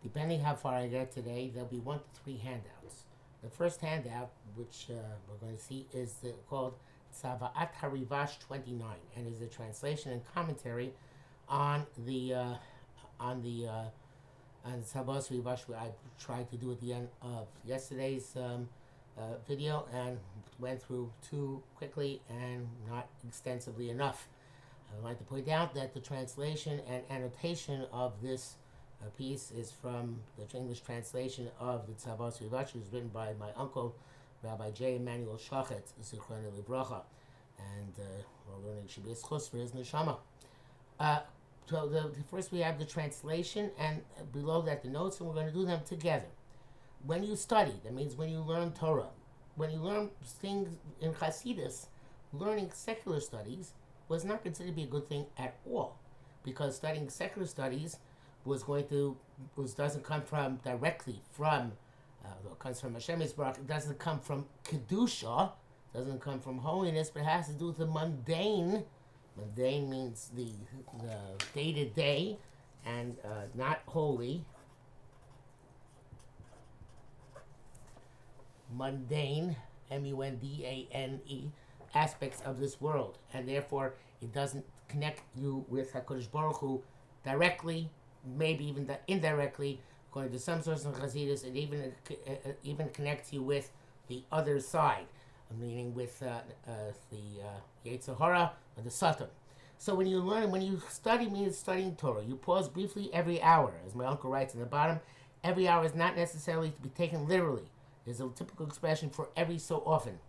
Depending how far I get today, there'll be 1 to 3 handouts. The first handout, which we're going to see, is called Tzava'at Harivash 29, and is a translation and commentary on the Tzava'at Harivash, where I tried to do at the end of yesterday's video and went through too quickly and not extensively enough. I would like to point out that the translation and annotation of this piece is from the English translation of the Tzava'at Harivash, which was written by my uncle, Rabbi J. Emmanuel Shachet, Zichrono Livracha, and we're learning Shabbos Chus for his neshama. So first we have the translation, and below that the notes, and we're going to do them together. When you study, that means when you learn Torah, when you learn things in Hasidus, learning secular studies was not considered to be a good thing at all, because studying secular studies doesn't come from directly from it comes from Hashem Yisbarach. It doesn't come from kedusha, doesn't come from holiness, but it has to do with the mundane. Mundane means the day to day, and not holy. Mundane, mundane, aspects of this world, and therefore it doesn't connect you with Hakadosh Baruch Hu directly, maybe even indirectly. According to some sources of Chassidus, it even connects you with the other side, meaning with the Yetzer Hara or the Satan. So when you study, means studying Torah. You pause briefly every hour, as my uncle writes in the bottom. Every hour is not necessarily to be taken literally. There's a typical expression for every so often.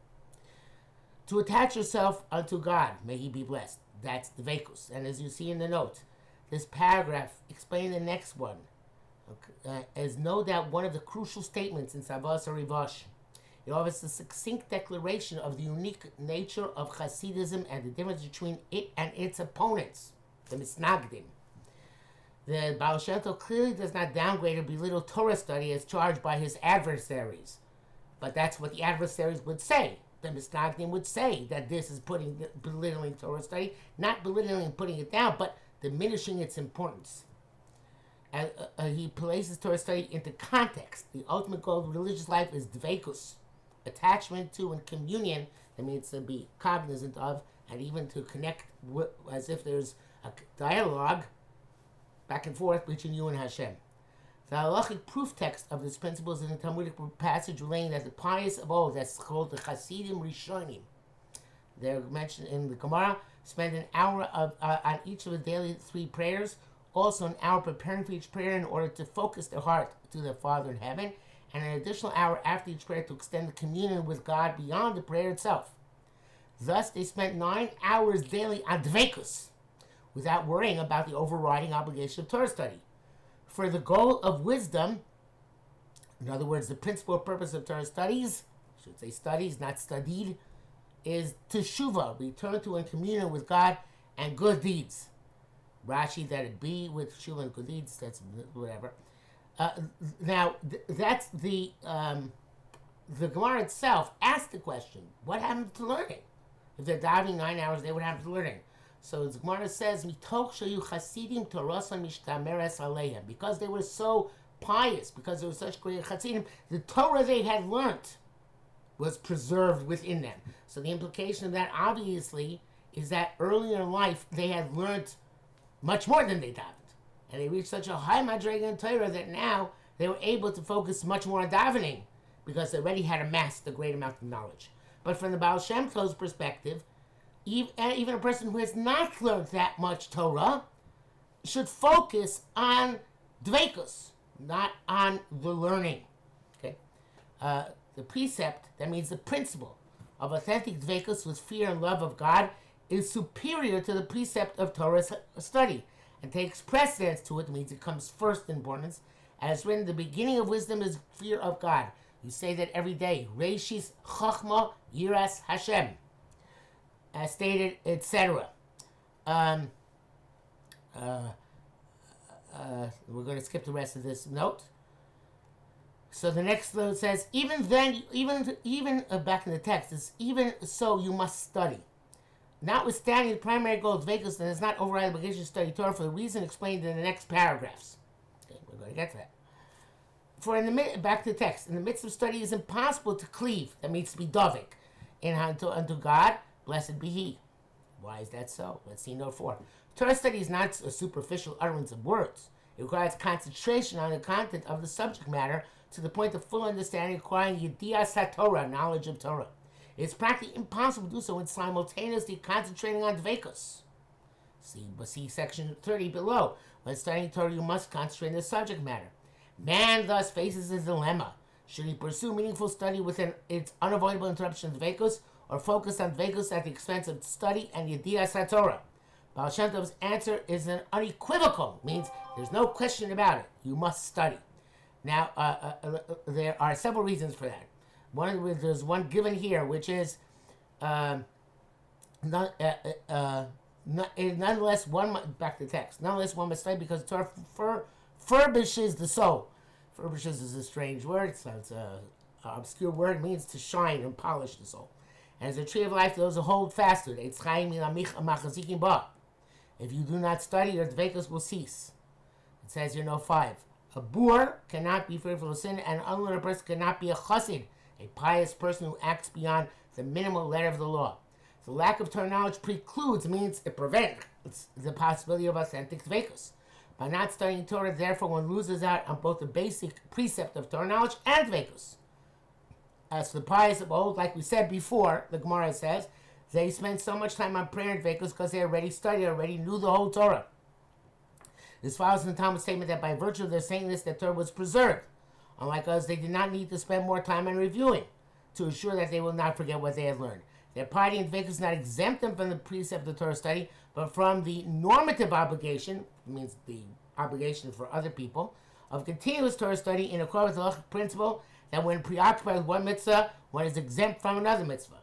To attach yourself unto God, may He be blessed. That's the Vekus. And as you see in the note, this paragraph explaining the next one is no doubt one of the crucial statements in Tzava'at Harivash. It offers a succinct declaration of the unique nature of Hasidism and the difference between it and its opponents, the Misnagdim. The Baal Shem Tov clearly does not downgrade or belittle Torah study as charged by his adversaries. But that's what the adversaries would say. The Misnagdim would say that this is belittling Torah study, not belittling and putting it down, but diminishing its importance. He places Torah study into context. The ultimate goal of religious life is dveikus, attachment to and communion. That means to be cognizant of and even to connect as if there's a dialogue back and forth between you and Hashem. The halachic proof text of this principle is in the Talmudic passage relating that the pious of old, that's called the Hasidim Rishonim, they're mentioned in the Gemara, spend an hour on each of the daily 3 prayers, also an hour preparing for each prayer in order to focus their heart to their Father in heaven, and an additional hour after each prayer to extend the communion with God beyond the prayer itself. Thus, they spent 9 hours daily on dveikus, without worrying about the overriding obligation of Torah study. For the goal of wisdom, in other words, the principal purpose of Torah studies, I should say studies, not studied, is teshuvah, return to and communion with God and good deeds. Rashi, that it be with teshuvah and good deeds, that's whatever. That's the Gemara itself asked the question, what happened to learning? If they're diving 9 hours, they would have to learning. So the Gemara says, "Mitoch shayu chasidim torosan mishtameres aleihem," because they were so pious, because they were such great chasidim, the Torah they had learnt was preserved within them. So the implication of that, obviously, is that earlier in life they had learnt much more than they davened, and they reached such a high madrega in Torah that now they were able to focus much more on davening because they already had amassed a great amount of knowledge. But from the Baal Shem Tov's perspective, even a person who has not learned that much Torah should focus on dveikus, not on the learning. Okay, the precept, that means the principle of authentic dveikus with fear and love of God, is superior to the precept of Torah study and takes precedence to it. Means it comes first in importance. As written, the beginning of wisdom is fear of God. You say that every day. Reishis chachma yiras Hashem. As stated, etc. We're going to skip the rest of this note. So the next note says, even then, even back in the text, it's even so you must study. Notwithstanding the primary goal of Vegas, that is not override obligation to study Torah for the reason explained in the next paragraphs. Okay, we're going to get to that. For in the back to the text, in the midst of study, it is impossible to cleave. That means to be dovik unto God. Blessed be He. Why is that so? Let's see note 4. Torah study is not a superficial utterance of words. It requires concentration on the content of the subject matter to the point of full understanding, requiring yedias haTorah, knowledge of Torah. It's practically impossible to do so when simultaneously concentrating on dveikus. See section 30 below. When studying Torah, you must concentrate on the subject matter. Man thus faces a dilemma. Should he pursue meaningful study within its unavoidable interruption of dveikus, or focus on dveikus at the expense of study and yedias haTorah? Baal Shem Tov's answer is an unequivocal, means there's no question about it. You must study. Now, there are several reasons for that. There's one given here, which is nonetheless one, back to the text, nonetheless one must study because Torah furbishes the soul. Furbishes is a strange word. It's an obscure word. It means to shine and polish the soul. And as a tree of life, those who hold fast to it. If you do not study, your dveikus will cease. It says here, note 5. A boor cannot be fearful of sin, and an unlearned person cannot be a chassid, a pious person who acts beyond the minimal letter of the law. The lack of Torah knowledge precludes, means it prevents the possibility of authentic dveikus. By not studying Torah, therefore, one loses out on both the basic precept of Torah knowledge and dveikus. As for the pious of old, like we said before, the Gemara says, they spent so much time on prayer and dveikus because they already studied, already knew the whole Torah. This follows in the Talmud statement that by virtue of their saying this, the Torah was preserved. Unlike us, they did not need to spend more time on reviewing to ensure that they will not forget what they had learned. Their piety and dveikus not exempt them from the precept of Torah study, but from the normative obligation, means the obligation for other people, of continuous Torah study in accordance with the halachic principle that when preoccupied with one mitzvah, one is exempt from another mitzvah.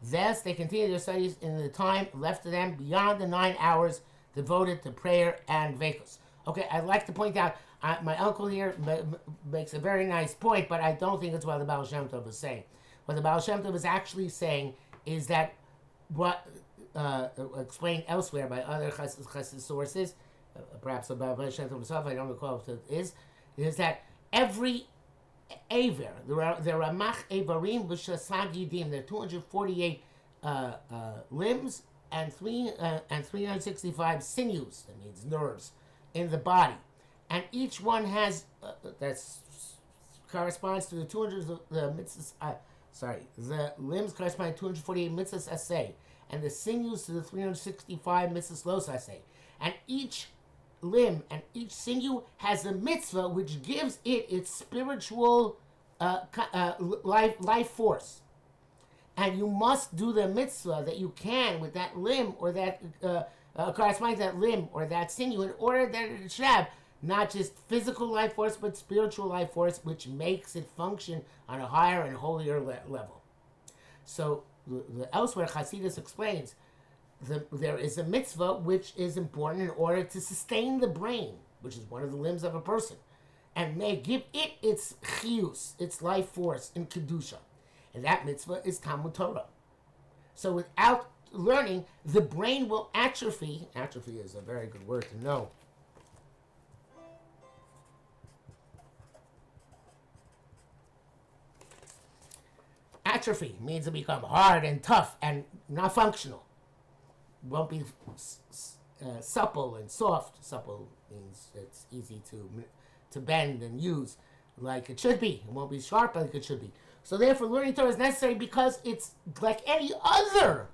Thus, they continue their studies in the time left to them beyond the 9 hours devoted to prayer and dveikus. Okay, I'd like to point out, my uncle here makes a very nice point, but I don't think it's what the Baal Shem Tov is saying. What the Baal Shem Tov is actually saying is that what explained elsewhere by other chassid sources, perhaps about Baal Shem Tov himself, I don't recall if it is that every Aver, the Ramach Avarim B'Shasag Yidim, there are 248 limbs and 365 sinews, that means nerves, in the body. And each one has, corresponds to the 200, the mitzvahs, the limbs correspond to 248 mitzvahs asay, and the sinews to the 365 mitzvahs los asay. And each limb and each sinew has a mitzvah which gives it its spiritual life force. And you must do the mitzvah that you can with that limb or that corresponding to that limb or that sinew in order that it should have not just physical life force but spiritual life force, which makes it function on a higher and holier level. So elsewhere Hasidus explains there is a mitzvah which is important in order to sustain the brain, which is one of the limbs of a person, and may give it its chiyus, its life force in kedusha. And that mitzvah is Talmud Torah. So without learning, the brain will atrophy. Atrophy is a very good word to know. Atrophy means to become hard and tough and not functional. Won't be supple and soft. Supple means it's easy to bend and use like it should be. It won't be sharp like it should be. So therefore, learning Torah is necessary because it's like any other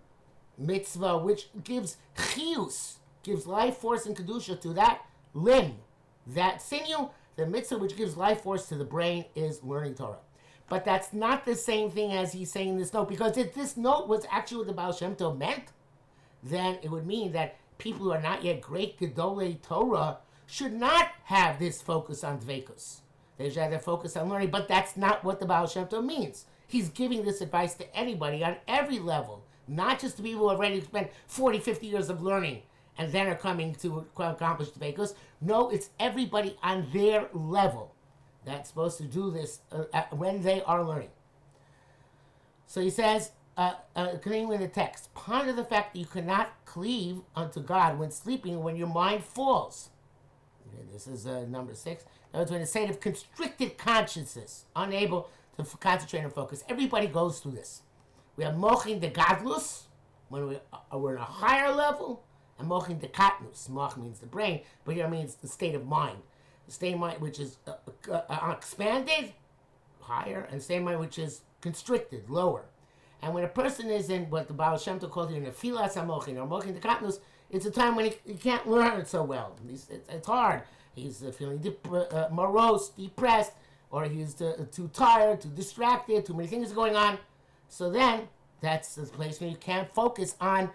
mitzvah which gives chiyus, gives life force and kedusha to that limb, that sinew. The mitzvah which gives life force to the brain is learning Torah. But that's not the same thing as he's saying in this note, because if this note was actually what the Baal Shem Tov meant, then it would mean that people who are not yet great Gedolei Torah should not have this focus on dveikus. They should have their focus on learning, but that's not what the Baal Shem Tov means. He's giving this advice to anybody on every level, not just to people who have already spent 40, 50 years of learning and then are coming to accomplish dveikus. No, it's everybody on their level that's supposed to do this when they are learning. So he says, continuing with the text, ponder the fact that you cannot cleave unto God when sleeping, when your mind falls. Okay, this is number 6. In other words, in a state of constricted consciousness, unable to concentrate and focus. Everybody goes through this. We have mochin de gadlus, when we're in a higher level, and mochin de katnus. Moch means the brain, but here means the state of mind. The state of mind which is expanded, higher, and the state of mind which is constricted, lower. And when a person is in what the Baal Shem Tov called here, nefilas hamochin, or mochin de katnus, it's a time when he can't learn it so well. It's hard. He's feeling morose, depressed, or he's too tired, too distracted, too many things going on. So then, that's the place where you can't focus on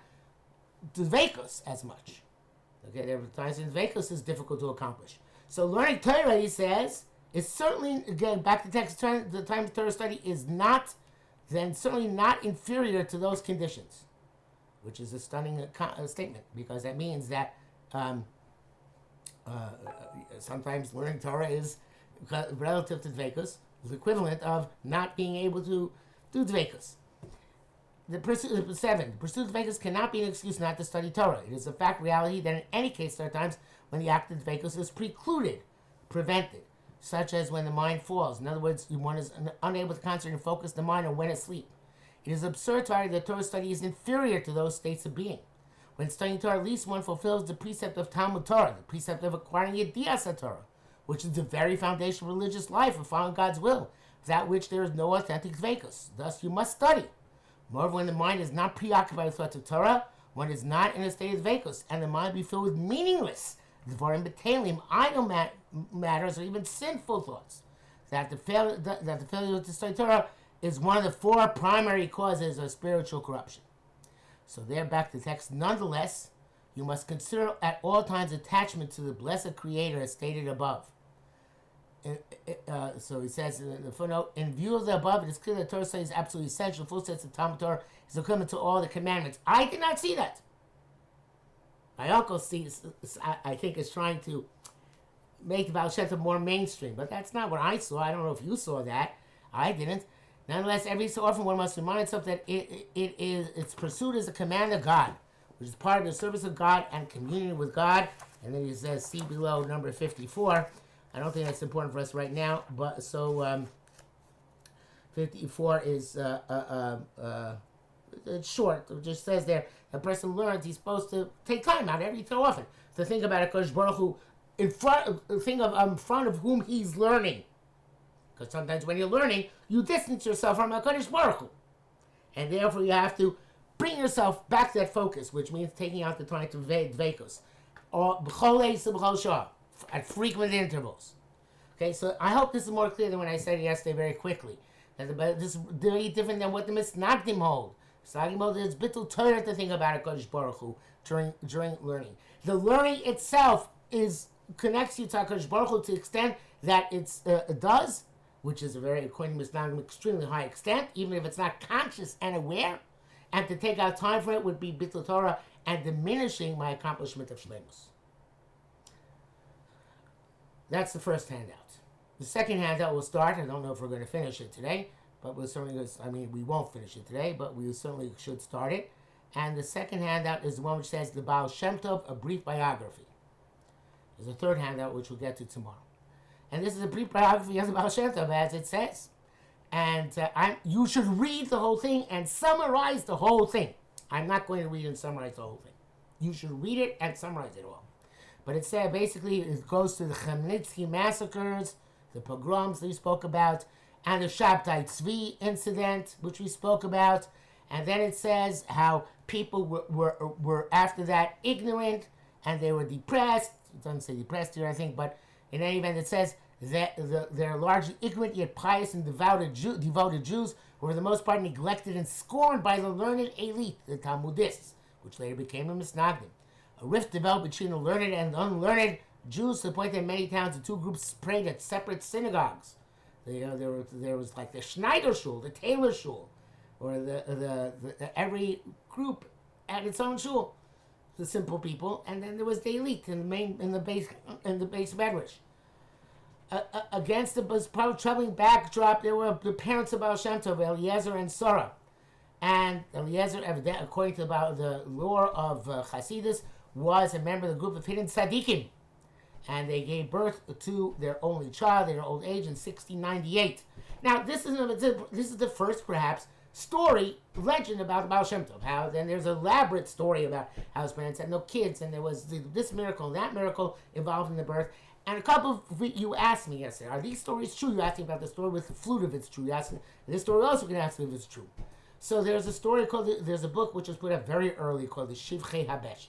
the dveikos as much. Okay, there are times when dveikos is difficult to accomplish. So learning Torah, he says, is certainly, again, back to text, the time of Torah study is not, then certainly not inferior to those conditions, which is a stunning statement, because that means that sometimes learning Torah is, relative to dveikos, the equivalent of not being able to do dveikos. The pursuit of dveikos cannot be an excuse not to study Torah. It is a fact reality that in any case there are times when the act of dveikos is precluded, prevented, such as when the mind falls. In other words, one is unable to concentrate and focus the mind or when asleep. It is absurd to argue that Torah study is inferior to those states of being. When studying Torah, at least one fulfills the precept of Talmud Torah, the precept of acquiring Yedias Torah, which is the very foundation of religious life, of following God's will, without which there is no authentic dveikos. Thus, you must study. Moreover, when the mind is not preoccupied with thoughts of Torah, one is not in a state of dveikos, and the mind be filled with meaningless, dvarim betalim, idle matters, or even sinful thoughts. That the failure to study Torah is one of the 4 primary causes of spiritual corruption. So there, back to the text. Nonetheless, you must consider at all times attachment to the blessed Creator as stated above. So he says in the footnote, in view of the above, it is clear that Torah study is absolutely essential. Full sense of Talmud Torah is equivalent to all the commandments. I did not see that. My uncle sees, I think, is trying to make the Baal Shem Tov more mainstream, but that's not what I saw. I don't know if you saw that. I didn't. Nonetheless, every so often one must remind himself that its pursuit is a command of God, which is part of the service of God and communion with God. And then he says, see below number 54. I don't think that's important for us right now, but so 54 is it's short. It just says there, a person learns he's supposed to take time out every so often to think about a Kodesh Baruch Hu in front of whom he's learning. Because sometimes when you're learning, you distance yourself from a Kodesh Baruch Hu. And therefore you have to bring yourself back to that focus, which means taking out the time to dveikos. Or at frequent intervals. Okay, so I hope this is more clear than when I said it yesterday very quickly. That this is very different than what the Misnagdim hold. Misnagdim hold is bittul Torah to think about a Kodesh Baruch Hu during learning. The learning itself connects you to HaKadosh Baruch Hu to the extent that it does, which is a very, according to Misnagdim, extremely high extent, even if it's not conscious and aware. And to take out time for it would be bittul Torah and diminishing my accomplishment of shleimus. That's the first handout. The second handout will start. I don't know if we're going to finish it today, but we'll certainly, we won't finish it today, but we certainly should start it. And the second handout is the one which says the Baal Shem Tov, a brief biography. There's a third handout which we'll get to tomorrow. And this is a brief biography of the Baal Shem Tov, as it says. And you should read the whole thing and summarize the whole thing. I'm not going to read and summarize the whole thing. You should read it and summarize it all. But it said basically it goes to the Chemnitsky massacres, the pogroms that we spoke about, and the Shabtai Tzvi incident, which we spoke about. And then it says how people were after that ignorant and they were depressed. It doesn't say depressed here, I think, but in any event, it says that they're largely ignorant yet pious and devoted Jews who were for the most part neglected and scorned by the learned elite, the Talmudists, which later became the Misnagdim. A rift developed between the learned and unlearned Jews to the point that in many towns the two groups prayed at separate synagogues. There was like the Schneider Shul, the Taylor Shul, or the every group had its own shul, the simple people, and then there was the elite in the base of Edrich. Against the probably troubling backdrop, there were the parents of Baal Shem Tov, Eliezer and Sarah. And Eliezer, according to the lore of Hasidus, was a member of the group of hidden tzaddikim. and they gave birth to their only child in their old age in 1698. Now, this is the first, perhaps, legend about the Baal Shem Tov. How then there's an elaborate story about how his parents had no kids, and there was this miracle, that miracle involved in the birth. And a couple of you asked me yesterday, are these stories true? You asked me about the story with the flute, if it's true. You asked me, this story also can ask me if it's true. So there's a story there's a book which was put out very early called the Shivchei HaBesht.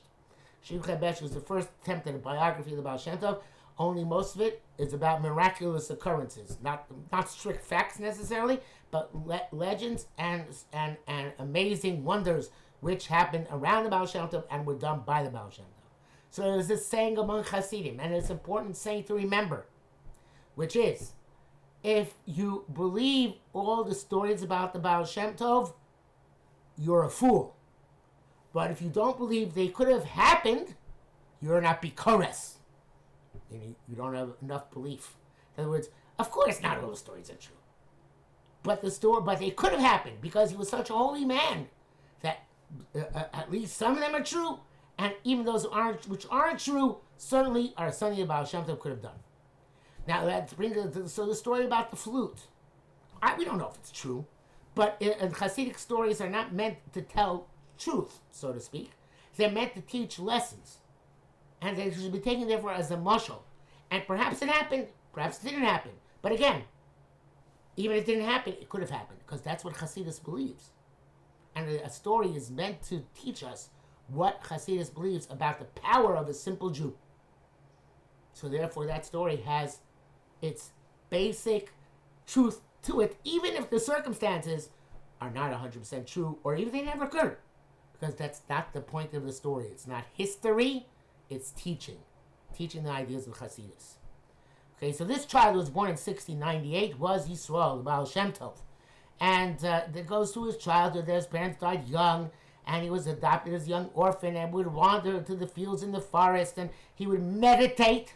Shivchei HaBesht was the first attempt at a biography of the Baal Shem Tov. Only most of it is about miraculous occurrences, not strict facts necessarily, but legends and amazing wonders which happened around the Baal Shem Tov and were done by the Baal Shem Tov. So there's this saying among Hasidim, and it's an important saying to remember, which is, if you believe all the stories about the Baal Shem Tov, you're a fool. But if you don't believe they could have happened, you're not bikores. You don't have enough belief. In other words, of course not all the stories are true. But they could have happened because he was such a holy man that at least some of them are true, and even those which aren't true certainly are something about Shem Tov could have done. Now let's bring the story about the flute. We don't know if it's true, but Hasidic stories are not meant to tell truth, so to speak. They're meant to teach lessons. And they should be taken therefore as a mashal. And perhaps it happened, perhaps it didn't happen. But again, even if it didn't happen, it could have happened, because that's what Hasidus believes. And a story is meant to teach us what Hasidus believes about the power of a simple Jew. So therefore that story has its basic truth to it, even if the circumstances are not 100% true, or even they never occurred. Because that's not the point of the story. It's not history. It's teaching the ideas of Hasidus. Okay, so this child who was born in 1698 was Yisrael, the Baal Shem Tov. And that goes through his childhood. His parents died young, and he was adopted as a young orphan and would wander to the fields in the forest, and he would meditate.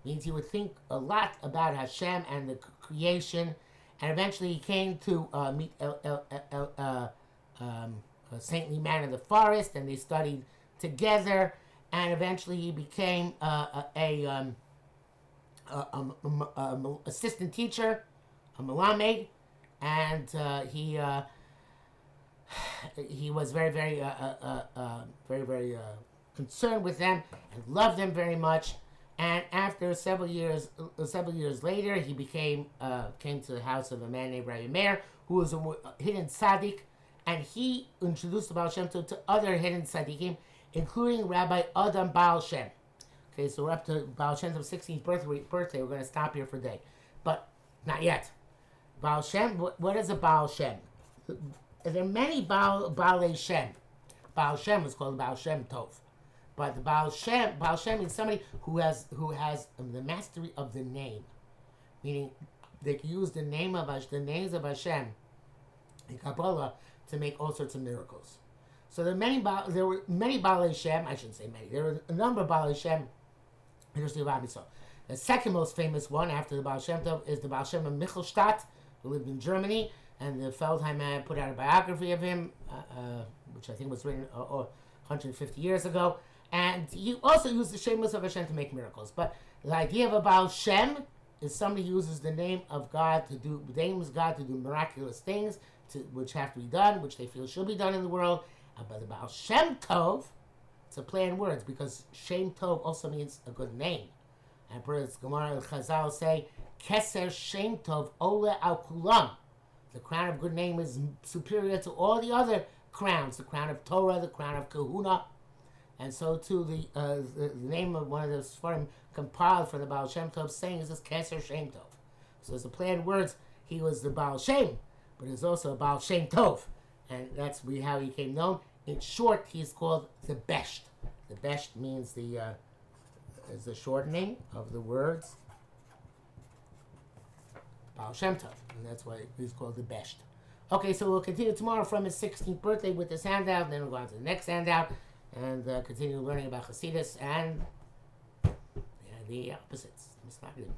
Means he would think a lot about Hashem and the creation. And eventually he came to meet a saintly man in the forest, and they studied together. And eventually he became a assistant teacher, a melamed, and he was very concerned with them and loved them very much. And after several years later, he came to the house of a man named Rabbi Meir, who was a hidden tzaddik, and he introduced the Baal Shem Tov to other hidden tzaddikim, including Rabbi Adam Baal Shem. Okay, so we're up to Baal Shem Tov's 16th birthday. We're going to stop here for a day. But not yet. Baal Shem, what is a Baal Shem? There are many Baalei Shem. Baal Shem is called Baal Shem Tov. But the Baal Shem means somebody who has the mastery of the name. Meaning they can use the names of Hashem in Kabbalah to make all sorts of miracles. So there were many Baalei Shem. I shouldn't say many. There were a number of Baalei Shem. The second most famous one after the Baal Shem Tov is the Baal Shem of Michelstadt, who lived in Germany, and the Feldheim put out a biography of him, which I think was written 150 years ago. And he also used the Shemos of Hashem to make miracles. But the idea of a Baal Shem is somebody who uses the name of God to do miraculous things, which have to be done, which they feel should be done in the world. But the Baal Shem Tov, it's a play on words, because Shem Tov also means a good name. And as Gemara and Chazal say, Keser Shem Tov Ole Al Kulam. The crown of good name is superior to all the other crowns, the crown of Torah, the crown of Kahuna. And so too, the name of one of the Sfarim compiled for the Baal Shem Tov saying is this Keser Shem Tov. So as a play on words, he was the Baal Shem, but he's also a Baal Shem Tov. And that's how he became known. In short, he's called the Besht. The Besht means is the shortening of the words Baal Shem Tov. And that's why he's called the Besht. Okay, so we'll continue tomorrow from his 16th birthday with this handout. Then we'll go on to the next handout and continue learning about Hasidus and the opposites. It's not good.